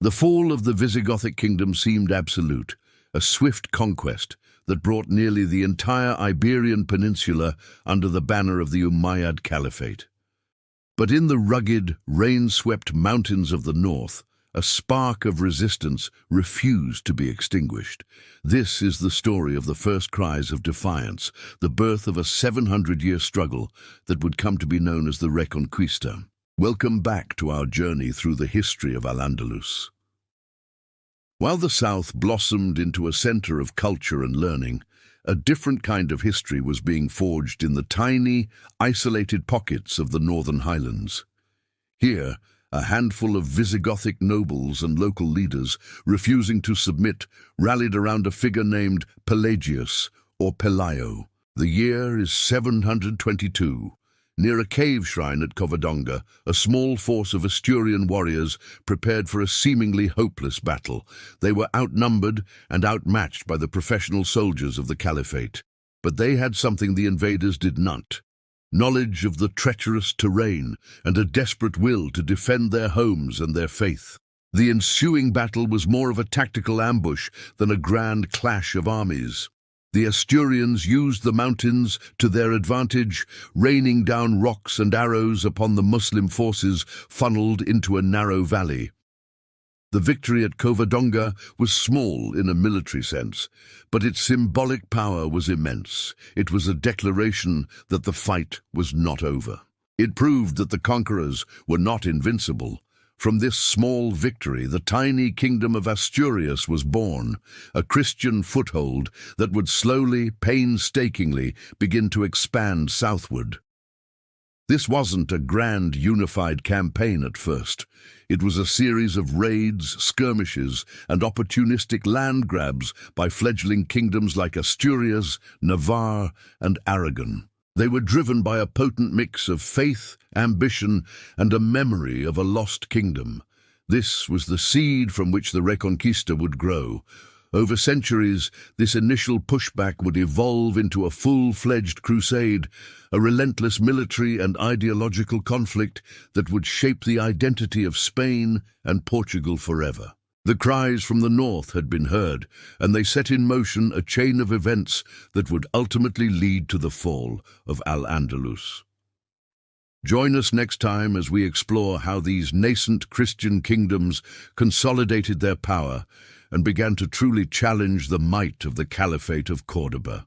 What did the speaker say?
The fall of the Visigothic kingdom seemed absolute, a swift conquest that brought nearly the entire Iberian Peninsula under the banner of the Umayyad Caliphate. But in the rugged, rain-swept mountains of the north, a spark of resistance refused to be extinguished. This is the story of the first cries of defiance, the birth of a 700-year struggle that would come to be known as the Reconquista. Welcome back to our journey through the history of Al-Andalus. While the south blossomed into a center of culture and learning, a different kind of history was being forged in the tiny, isolated pockets of the northern highlands. Here, a handful of Visigothic nobles and local leaders, refusing to submit, rallied around a figure named Pelagius, or Pelayo. The year is 722. Near a cave shrine at Covadonga, a small force of Asturian warriors prepared for a seemingly hopeless battle. They were outnumbered and outmatched by the professional soldiers of the Caliphate. But they had something the invaders did not: knowledge of the treacherous terrain and a desperate will to defend their homes and their faith. The ensuing battle was more of a tactical ambush than a grand clash of armies. The Asturians used the mountains to their advantage, raining down rocks and arrows upon the Muslim forces funneled into a narrow valley. The victory at Covadonga was small in a military sense, but its symbolic power was immense. It was a declaration that the fight was not over. It proved that the conquerors were not invincible. From this small victory, the tiny kingdom of Asturias was born, a Christian foothold that would slowly, painstakingly begin to expand southward. This wasn't a grand, unified campaign at first. It was a series of raids, skirmishes, and opportunistic land grabs by fledgling kingdoms like Asturias, Navarre, and Aragon. They were driven by a potent mix of faith, ambition, and a memory of a lost kingdom. This was the seed from which the Reconquista would grow. Over centuries, this initial pushback would evolve into a full-fledged crusade, a relentless military and ideological conflict that would shape the identity of Spain and Portugal forever. The cries from the north had been heard, and they set in motion a chain of events that would ultimately lead to the fall of Al-Andalus. Join us next time as we explore how these nascent Christian kingdoms consolidated their power and began to truly challenge the might of the Caliphate of Córdoba.